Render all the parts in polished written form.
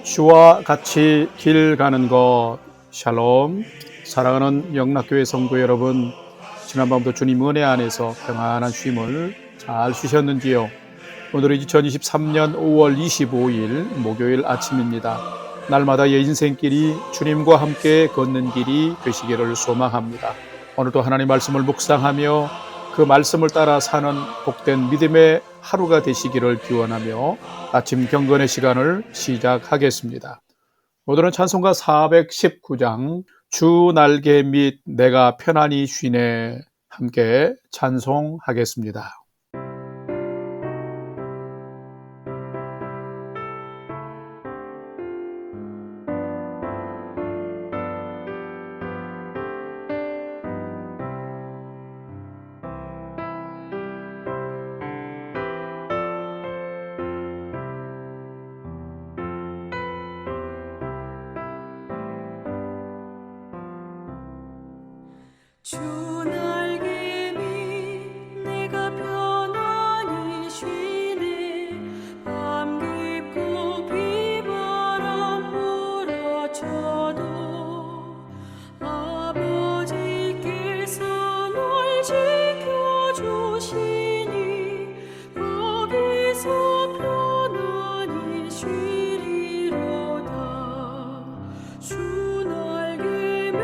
주와 같이 길 가는 것. 샬롬. 사랑하는 영락교회 성도 여러분, 지난밤부터 주님 은혜 안에서 평안한 쉼을 잘 쉬셨는지요? 오늘은 2023년 5월 25일 목요일 아침입니다. 날마다 의 인생길이 주님과 함께 걷는 길이 되시기를 소망합니다. 오늘도 하나님 말씀을 묵상하며 그 말씀을 따라 사는 복된 믿음의 하루가 되시기를 기원하며 아침 경건의 시간을 시작하겠습니다. 오늘은 찬송가 419장 주 날개 및 내가 편안히 쉬네 함께 찬송하겠습니다. 주 날개 밑 내가 편안히 쉬네. 밤 깊고 비바람 몰아쳐도 아버지께서 널 지켜주시니 거기서 편안히 쉬리로다. 주 날개 밑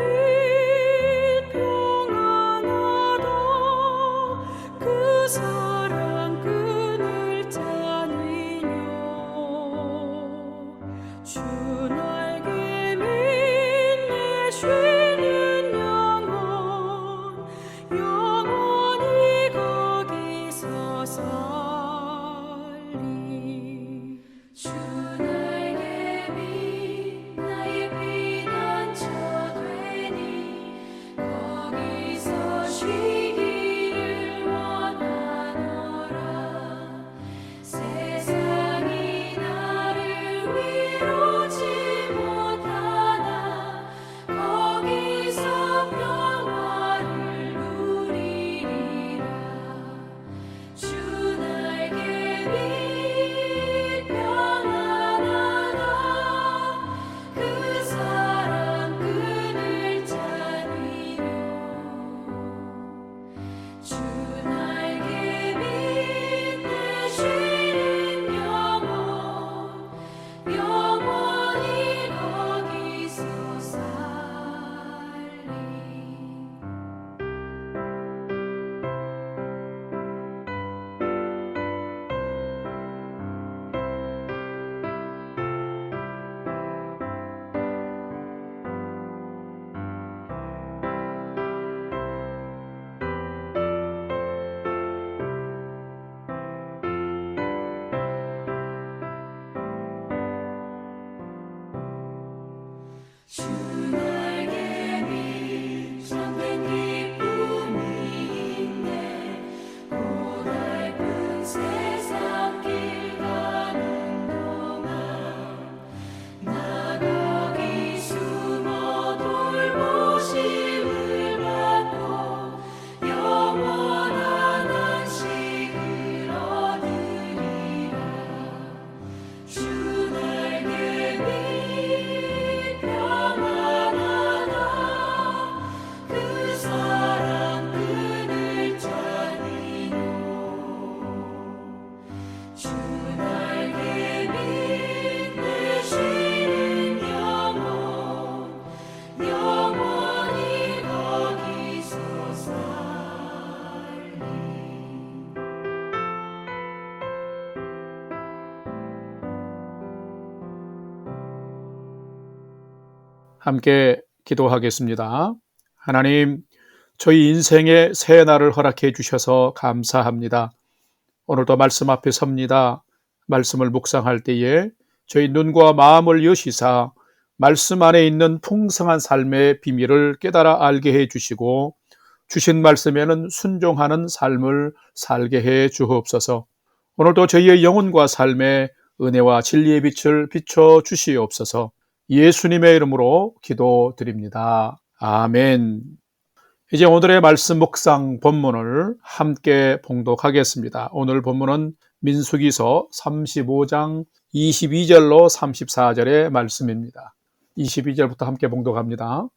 그 사랑 끈을 짜니뇨. 주 날개 밑에 쉬는 영원히 거기서 살리. 주 날개 밑 나의 피난처 되니 거기서 쉬기를 원하노라. 세상이 나를 위로치 못하나 거기서 평화를 누리리라. 주 날개 밑 평안하다. 그 사랑 끈을 짜니요. 주 날개 밑에 쉬는 영원히 거기서 살리. 주 날개 밑 참된 기쁨이 있네. 고달픈 세상 길 가는 동안 나 거기 숨어 돌보심을 받고 영원한 안식을 얻으리라. 주 날개 밑 평안하다. 그 사랑 끈을 짜니요. 주 날개 밑에 쉬는 영원히 거기서 살리. 함께 기도하겠습니다. 하나님, 저희 인생의 새 날을 허락해 주셔서 감사합니다. 오늘도 말씀 앞에 섭니다. 말씀을 묵상할 때에 저희 눈과 마음을 여시사 말씀 안에 있는 풍성한 삶의 비밀을 깨달아 알게 해 주시고 주신 말씀에는 순종하는 삶을 살게 해 주옵소서. 오늘도 저희의 영혼과 삶에 은혜와 진리의 빛을 비춰 주시옵소서. 예수님의 이름으로 기도드립니다. 아멘. 이제 오늘의 말씀 묵상 본문을 함께 봉독하겠습니다. 오늘 본문은 민수기서 35장 22절로 34절의 말씀입니다. 22절부터 함께 봉독합니다.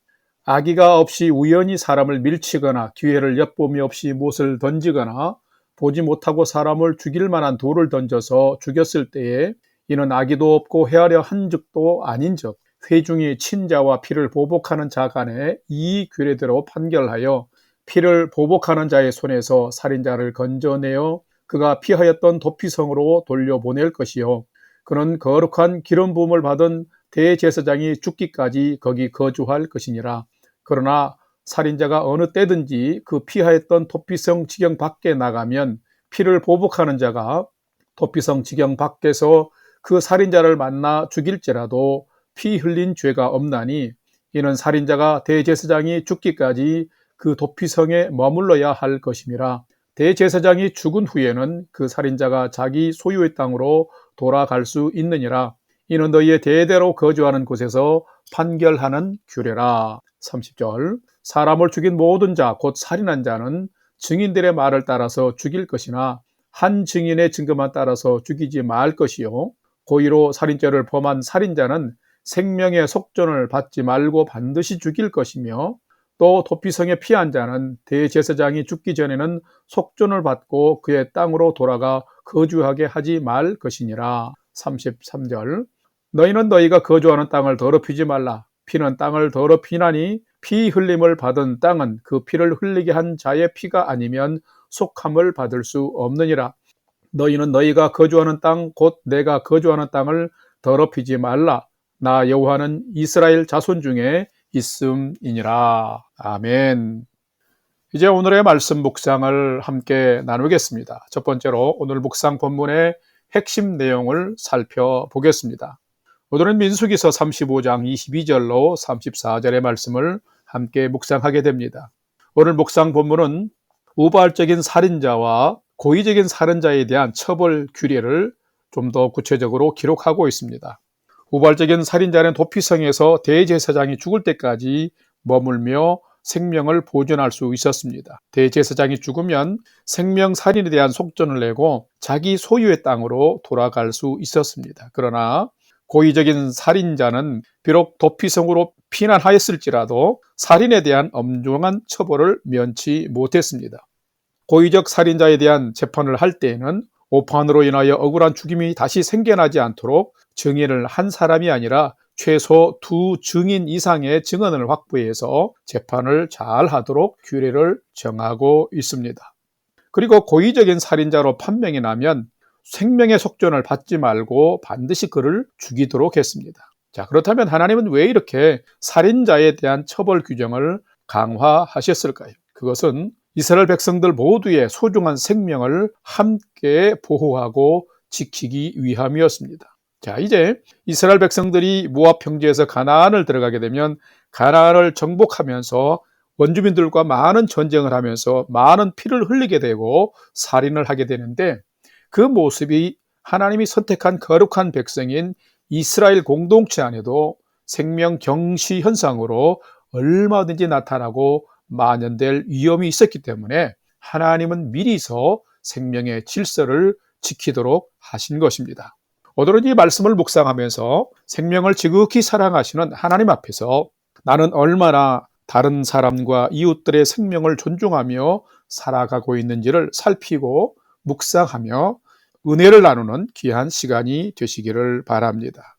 악의가 없이 우연히 사람을 밀치거나 기회를 엿보미 없이 못을 던지거나 보지 못하고 사람을 죽일 만한 돌을 던져서 죽였을 때에 이는 악의도 없고 헤아려 한 적도 아닌즉 회중이 친자와 피를 보복하는 자 간에 이 규례대로 판결하여 피를 보복하는 자의 손에서 살인자를 건져내어 그가 피하였던 도피성으로 돌려보낼 것이요 그는 거룩한 기름 부음을 받은 대제사장이 죽기까지 거기 거주할 것이니라. 그러나 살인자가 어느 때든지 그 피하였던 도피성 지경 밖에 나가면 피를 보복하는 자가 도피성 지경 밖에서 그 살인자를 만나 죽일지라도 피 흘린 죄가 없나니 이는 살인자가 대제사장이 죽기까지 그 도피성에 머물러야 할 것임이라. 대제사장이 죽은 후에는 그 살인자가 자기 소유의 땅으로 돌아갈 수 있느니라. 이는 너희의 대대로 거주하는 곳에서 판결하는 규례라. 30절 사람을 죽인 모든 자 곧 살인한 자는 증인들의 말을 따라서 죽일 것이나 한 증인의 증거만 따라서 죽이지 말 것이요 고의로 살인죄를 범한 살인자는 생명의 속전을 받지 말고 반드시 죽일 것이며 또 도피성에 피한 자는 대제사장이 죽기 전에는 속전을 받고 그의 땅으로 돌아가 거주하게 하지 말 것이니라. 33절 너희는 너희가 거주하는 땅을 더럽히지 말라. 피는 땅을 더럽히나니 피 흘림을 받은 땅은 그 피를 흘리게 한 자의 피가 아니면 속함을 받을 수 없느니라. 너희는 너희가 거주하는 땅 곧 내가 거주하는 땅을 더럽히지 말라. 나 여호와는 이스라엘 자손 중에 있음이니라. 아멘. 이제 오늘의 말씀 묵상을 함께 나누겠습니다. 첫 번째로 오늘 묵상 본문의 핵심 내용을 살펴보겠습니다. 오늘은 민수기서 35장 22절로 34절의 말씀을 함께 묵상하게 됩니다. 오늘 묵상 본문은 우발적인 살인자와 고의적인 살인자에 대한 처벌 규례를 좀 더 구체적으로 기록하고 있습니다. 우발적인 살인자는 도피성에서 대제사장이 죽을 때까지 머물며 생명을 보존할 수 있었습니다. 대제사장이 죽으면 생명살인에 대한 속전을 내고 자기 소유의 땅으로 돌아갈 수 있었습니다. 그러나 고의적인 살인자는 비록 도피성으로 피난하였을지라도 살인에 대한 엄중한 처벌을 면치 못했습니다. 고의적 살인자에 대한 재판을 할 때에는 오판으로 인하여 억울한 죽임이 다시 생겨나지 않도록 증인을 한 사람이 아니라 최소 2 증인 이상의 증언을 확보해서 재판을 잘 하도록 규례를 정하고 있습니다. 그리고 고의적인 살인자로 판명이 나면 생명의 속전을 받지 말고 반드시 그를 죽이도록 했습니다. 자, 그렇다면 하나님은 왜 이렇게 살인자에 대한 처벌 규정을 강화하셨을까요? 그것은 이스라엘 백성들 모두의 소중한 생명을 함께 보호하고 지키기 위함이었습니다. 자, 이제 이스라엘 백성들이 모압 평지에서 가나안을 들어가게 되면 가나안을 정복하면서 원주민들과 많은 전쟁을 하면서 많은 피를 흘리게 되고 살인을 하게 되는데 그 모습이 하나님이 선택한 거룩한 백성인 이스라엘 공동체 안에도 생명 경시 현상으로 얼마든지 나타나고 만연될 위험이 있었기 때문에 하나님은 미리서 생명의 질서를 지키도록 하신 것입니다. 오늘은 이 말씀을 묵상하면서 생명을 지극히 사랑하시는 하나님 앞에서 나는 얼마나 다른 사람과 이웃들의 생명을 존중하며 살아가고 있는지를 살피고 묵상하며 은혜를 나누는 귀한 시간이 되시기를 바랍니다.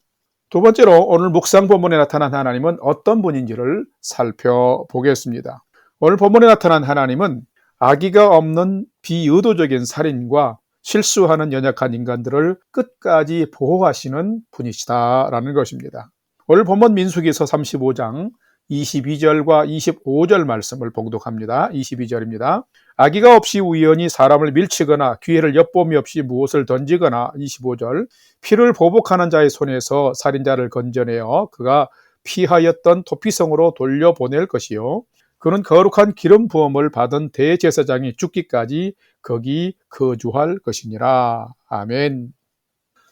두 번째로 오늘 묵상 본문에 나타난 하나님은 어떤 분인지를 살펴보겠습니다. 오늘 본문에 나타난 하나님은 악의가 없는 비의도적인 살인과 실수하는 연약한 인간들을 끝까지 보호하시는 분이시다라는 것입니다. 오늘 본문 민수기서 35장 22절과 25절 말씀을 봉독합니다. 22절입니다. 악의가 없이 우연히 사람을 밀치거나 기회를 엿보미 없이 무엇을 던지거나 25절 피를 보복하는 자의 손에서 살인자를 건져내어 그가 피하였던 도피성으로 돌려보낼 것이요 그는 거룩한 기름 부음을 받은 대제사장이 죽기까지 거기 거주할 것이니라. 아멘.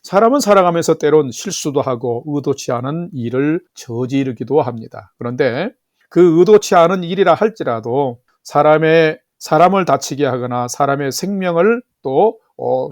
사람은 살아가면서 때론 실수도 하고 의도치 않은 일을 저지르기도 합니다. 그런데 그 의도치 않은 일이라 할지라도 사람을 다치게 하거나 사람의 생명을 또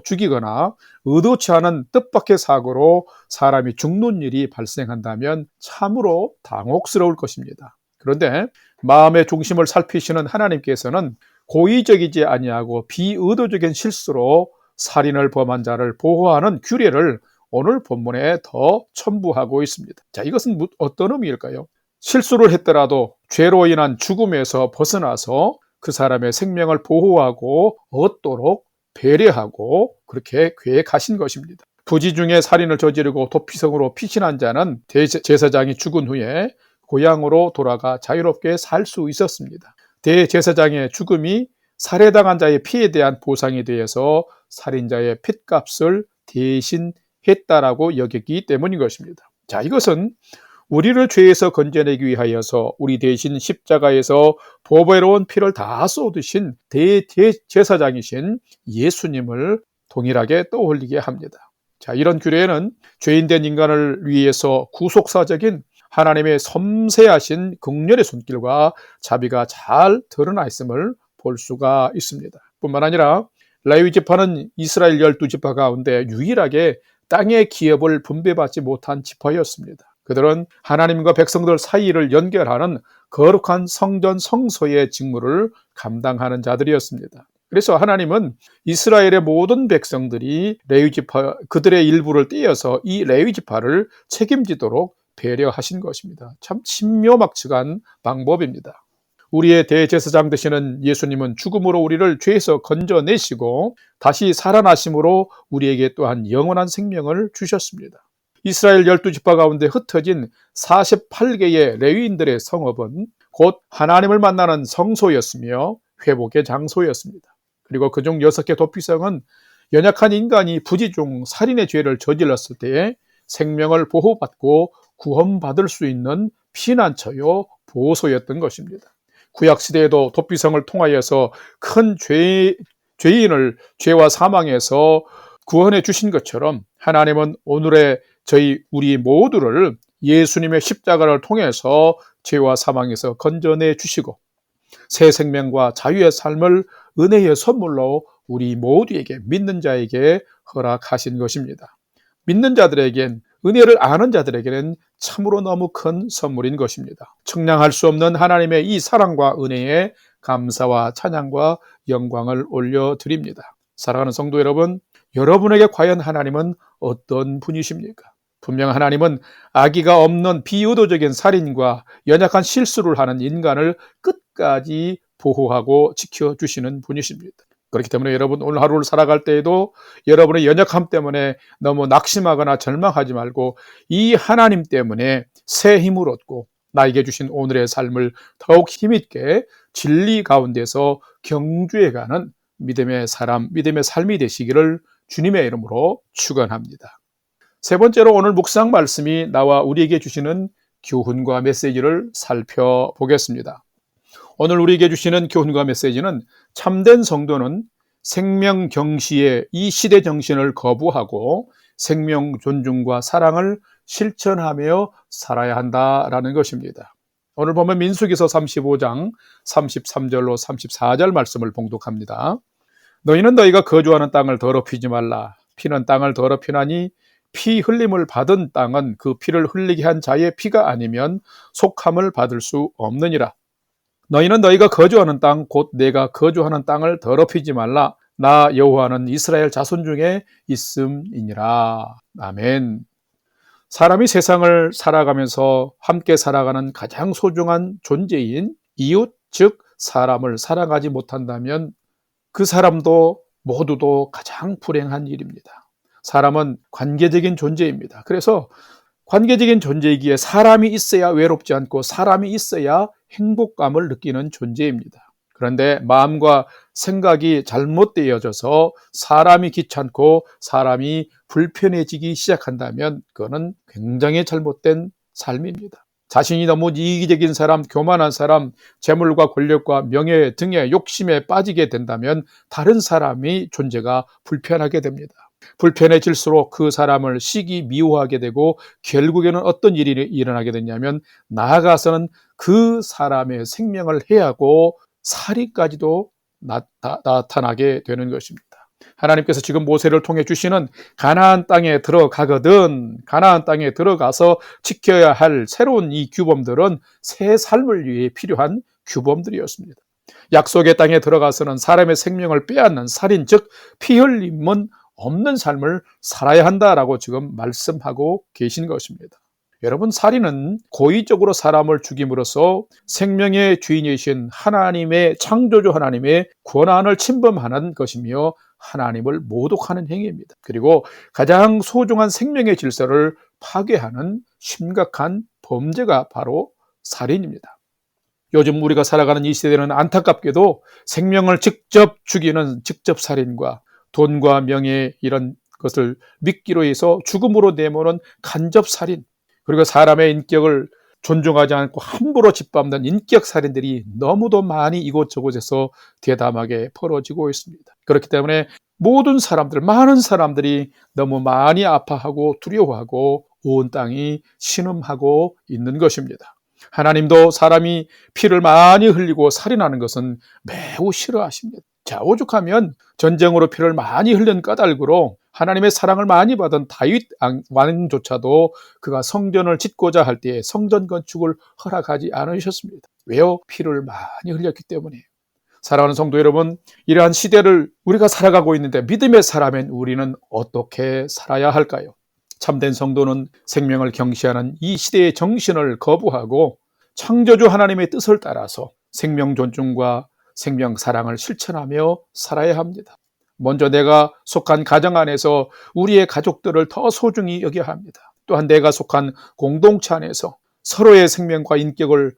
죽이거나 의도치 않은 뜻밖의 사고로 사람이 죽는 일이 발생한다면 참으로 당혹스러울 것입니다. 그런데 마음의 중심을 살피시는 하나님께서는 고의적이지 아니하고 비의도적인 실수로 살인을 범한 자를 보호하는 규례를 오늘 본문에 더 첨부하고 있습니다. 자, 이것은 어떤 의미일까요? 실수를 했더라도 죄로 인한 죽음에서 벗어나서 그 사람의 생명을 보호하고 얻도록 배려하고 그렇게 계획하신 것입니다. 부지 중에 살인을 저지르고 도피성으로 피신한 자는 대제사장이 죽은 후에 고향으로 돌아가 자유롭게 살 수 있었습니다. 대제사장의 죽음이 살해당한 자의 피해에 대한 보상이 되어서 살인자의 핏값을 대신했다라고 여겼기 때문인 것입니다. 자, 이것은 우리를 죄에서 건져내기 위하여서 우리 대신 십자가에서 보배로운 피를 다 쏟으신 대제사장이신 예수님을 동일하게 떠올리게 합니다. 자, 이런 규례는 죄인된 인간을 위해서 구속사적인 하나님의 섬세하신 긍휼의 손길과 자비가 잘 드러나 있음을 볼 수가 있습니다. 뿐만 아니라 레위 지파는 이스라엘 12지파 가운데 유일하게 땅의 기업을 분배받지 못한 지파였습니다. 그들은 하나님과 백성들 사이를 연결하는 거룩한 성전 성소의 직무를 감당하는 자들이었습니다. 그래서 하나님은 이스라엘의 모든 백성들이 레위지파 그들의 일부를 떼어서 이 레위지파를 책임지도록 배려하신 것입니다. 참 신묘막측한 방법입니다. 우리의 대제사장 되시는 예수님은 죽음으로 우리를 죄에서 건져내시고 다시 살아나심으로 우리에게 또한 영원한 생명을 주셨습니다. 이스라엘 12지파 가운데 흩어진 48개의 레위인들의 성읍은 곧 하나님을 만나는 성소였으며 회복의 장소였습니다. 그리고 그중 6개 도피성은 연약한 인간이 부지 중 살인의 죄를 저질렀을 때에 생명을 보호받고 구원받을 수 있는 피난처요 보호소였던 것입니다. 구약시대에도 도피성을 통하여서 큰 죄인을 죄와 사망에서 구원해 주신 것처럼 하나님은 오늘의 우리 모두를 예수님의 십자가를 통해서 죄와 사망에서 건져내 주시고 새 생명과 자유의 삶을 은혜의 선물로 우리 모두에게 믿는 자에게 허락하신 것입니다. 믿는 자들에겐 은혜를 아는 자들에게는 참으로 너무 큰 선물인 것입니다. 측량할 수 없는 하나님의 이 사랑과 은혜에 감사와 찬양과 영광을 올려드립니다. 사랑하는 성도 여러분, 여러분에게 과연 하나님은 어떤 분이십니까? 분명 하나님은 악의가 없는 비의도적인 살인과 연약한 실수를 하는 인간을 끝까지 보호하고 지켜주시는 분이십니다. 그렇기 때문에 여러분 오늘 하루를 살아갈 때에도 여러분의 연약함 때문에 너무 낙심하거나 절망하지 말고 이 하나님 때문에 새 힘을 얻고 나에게 주신 오늘의 삶을 더욱 힘있게 진리 가운데서 경주해가는 믿음의 사람, 믿음의 삶이 되시기를 주님의 이름으로 축원합니다. 세 번째로 오늘 묵상 말씀이 나와 우리에게 주시는 교훈과 메시지를 살펴보겠습니다. 오늘 우리에게 주시는 교훈과 메시지는 참된 성도는 생명 경시의 이 시대 정신을 거부하고 생명 존중과 사랑을 실천하며 살아야 한다라는 것입니다. 오늘 보면 민수기서 35장 33절로 34절 말씀을 봉독합니다. 너희는 너희가 거주하는 땅을 더럽히지 말라. 피는 땅을 더럽히나니 피 흘림을 받은 땅은 그 피를 흘리게 한 자의 피가 아니면 속함을 받을 수 없느니라. 너희는 너희가 거주하는 땅 곧 내가 거주하는 땅을 더럽히지 말라. 나 여호와는 이스라엘 자손 중에 있음이니라. 아멘. 사람이 세상을 살아가면서 함께 살아가는 가장 소중한 존재인 이웃, 즉 사람을 사랑하지 못한다면 그 사람도 모두도 가장 불행한 일입니다. 사람은 관계적인 존재입니다. 그래서 관계적인 존재이기에 사람이 있어야 외롭지 않고 사람이 있어야 행복감을 느끼는 존재입니다. 그런데 마음과 생각이 잘못되어져서 사람이 귀찮고 사람이 불편해지기 시작한다면 그거는 굉장히 잘못된 삶입니다. 자신이 너무 이기적인 사람, 교만한 사람, 재물과 권력과 명예 등의 욕심에 빠지게 된다면 다른 사람의 존재가 불편하게 됩니다. 불편해질수록 그 사람을 미워하게 되고 결국에는 어떤 일이 일어나게 되냐면 나아가서는 그 사람의 생명을 해하고 살인까지도 나타나게 되는 것입니다. 하나님께서 지금 모세를 통해 주시는 가나안 땅에 들어가거든 가나안 땅에 들어가서 지켜야 할 새로운 이 규범들은 새 삶을 위해 필요한 규범들이었습니다. 약속의 땅에 들어가서는 사람의 생명을 빼앗는 살인, 즉 피 흘림은 없는 삶을 살아야 한다라고 지금 말씀하고 계신 것입니다. 여러분, 살인은 고의적으로 사람을 죽임으로써 생명의 주인이신 하나님의 창조주 하나님의 권한을 침범하는 것이며 하나님을 모독하는 행위입니다. 그리고 가장 소중한 생명의 질서를 파괴하는 심각한 범죄가 바로 살인입니다. 요즘 우리가 살아가는 이 시대는 안타깝게도 생명을 직접 죽이는 직접 살인과 돈과 명예 이런 것을 믿기로 해서 죽음으로 내모는 간접 살인, 그리고 사람의 인격을 존중하지 않고 함부로 짓밟는 인격 살인들이 너무도 많이 이곳저곳에서 대담하게 벌어지고 있습니다. 그렇기 때문에 모든 사람들, 많은 사람들이 너무 많이 아파하고 두려워하고 온 땅이 신음하고 있는 것입니다. 하나님도 사람이 피를 많이 흘리고 살인하는 것은 매우 싫어하십니다. 자, 오죽하면 전쟁으로 피를 많이 흘린 까닭으로 하나님의 사랑을 많이 받은 다윗 왕조차도 그가 성전을 짓고자 할 때에 성전 건축을 허락하지 않으셨습니다. 왜요? 피를 많이 흘렸기 때문에. 사랑하는 성도 여러분, 이러한 시대를 우리가 살아가고 있는데 믿음의 사람인 우리는 어떻게 살아야 할까요? 참된 성도는 생명을 경시하는 이 시대의 정신을 거부하고 창조주 하나님의 뜻을 따라서 생명 존중과 생명 사랑을 실천하며 살아야 합니다. 먼저 내가 속한 가정 안에서 우리의 가족들을 더 소중히 여겨야 합니다. 또한 내가 속한 공동체 안에서 서로의 생명과 인격을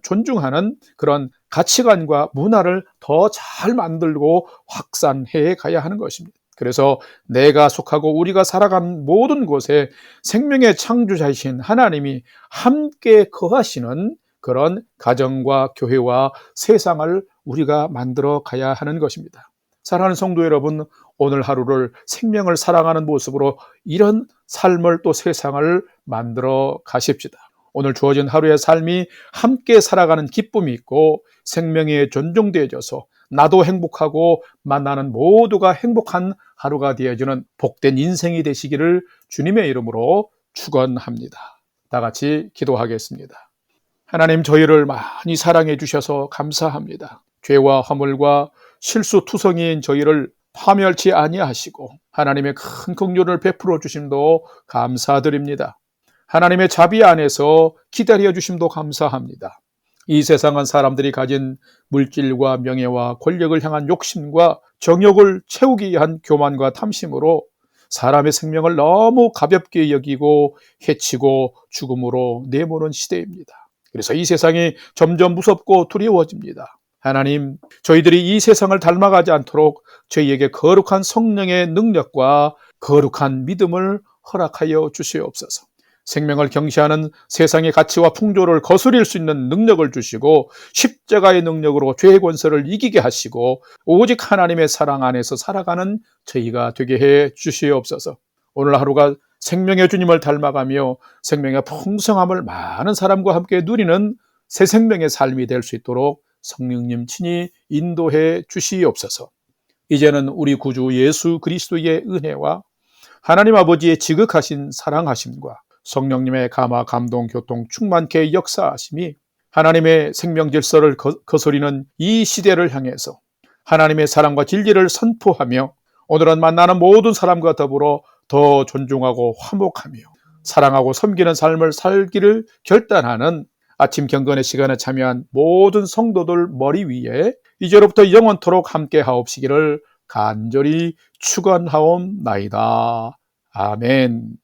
존중하는 그런 가치관과 문화를 더 잘 만들고 확산해 가야 하는 것입니다. 그래서 내가 속하고 우리가 살아간 모든 곳에 생명의 창조자이신 하나님이 함께 거하시는 그런 가정과 교회와 세상을 우리가 만들어 가야 하는 것입니다. 사랑하는 성도 여러분, 오늘 하루를 생명을 사랑하는 모습으로 이런 삶을 또 세상을 만들어 가십시다. 오늘 주어진 하루의 삶이 함께 살아가는 기쁨이 있고 생명이 존중되어져서 나도 행복하고 만나는 모두가 행복한 하루가 되어지는 복된 인생이 되시기를 주님의 이름으로 축원합니다. 다 같이 기도하겠습니다. 하나님, 저희를 많이 사랑해 주셔서 감사합니다. 죄와 허물과 실수투성이인 저희를 파멸치 아니하시고 하나님의 큰 긍휼을 베풀어 주심도 감사드립니다. 하나님의 자비 안에서 기다려 주심도 감사합니다. 이 세상은 사람들이 가진 물질과 명예와 권력을 향한 욕심과 정욕을 채우기 위한 교만과 탐심으로 사람의 생명을 너무 가볍게 여기고 해치고 죽음으로 내모는 시대입니다. 그래서 이 세상이 점점 무섭고 두려워집니다. 하나님, 저희들이 이 세상을 닮아가지 않도록 저희에게 거룩한 성령의 능력과 거룩한 믿음을 허락하여 주시옵소서. 생명을 경시하는 세상의 가치와 풍조를 거스릴 수 있는 능력을 주시고 십자가의 능력으로 죄의 권세를 이기게 하시고 오직 하나님의 사랑 안에서 살아가는 저희가 되게 해 주시옵소서. 오늘 하루가 생명의 주님을 닮아가며 생명의 풍성함을 많은 사람과 함께 누리는 새 생명의 삶이 될 수 있도록 성령님 친히 인도해 주시옵소서. 이제는 우리 구주 예수 그리스도의 은혜와 하나님 아버지의 지극하신 사랑하심과 성령님의 감화, 감동, 교통 충만케 역사하심이 하나님의 생명 질서를 거스리는 이 시대를 향해서 하나님의 사랑과 진리를 선포하며 오늘은 만나는 모든 사람과 더불어 더 존중하고 화목하며 사랑하고 섬기는 삶을 살기를 결단하는 아침 경건의 시간에 참여한 모든 성도들 머리 위에 이제로부터 영원토록 함께 하옵시기를 간절히 축원하옵나이다. 아멘.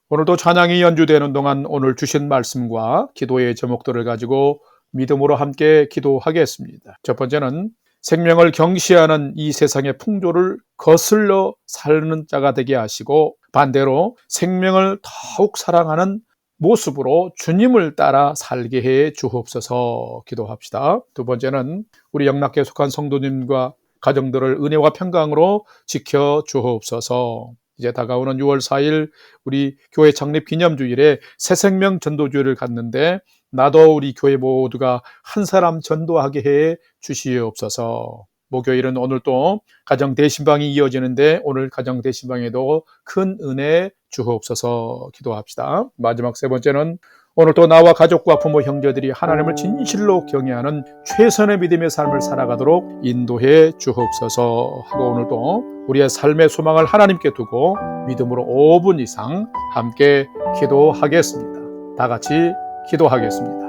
오늘도 찬양이 연주되는 동안 오늘 주신 말씀과 기도의 제목들을 가지고 믿음으로 함께 기도하겠습니다. 첫 번째는 생명을 경시하는 이 세상의 풍조를 거슬러 사는 자가 되게 하시고 반대로 생명을 더욱 사랑하는 모습으로 주님을 따라 살게 해 주옵소서 기도합시다. 두 번째는 우리 영락교에 속한 성도님과 가정들을 은혜와 평강으로 지켜 주옵소서. 이제 다가오는 6월 4일 우리 교회 창립 기념주일에 새생명 전도주일을 갖는데 나도 우리 교회 모두가 한 사람 전도하게 해 주시옵소서. 목요일은 오늘 또 가정 대신방이 이어지는데 오늘 가정 대신방에도 큰 은혜 주옵소서 기도합시다. 마지막 세 번째는 오늘 또 나와 가족과 부모 형제들이 하나님을 진실로 경외하는 최선의 믿음의 삶을 살아가도록 인도해 주옵소서 하고 오늘 또 우리의 삶의 소망을 하나님께 두고 믿음으로 5분 이상 함께 기도하겠습니다. 다 같이 기도하겠습니다.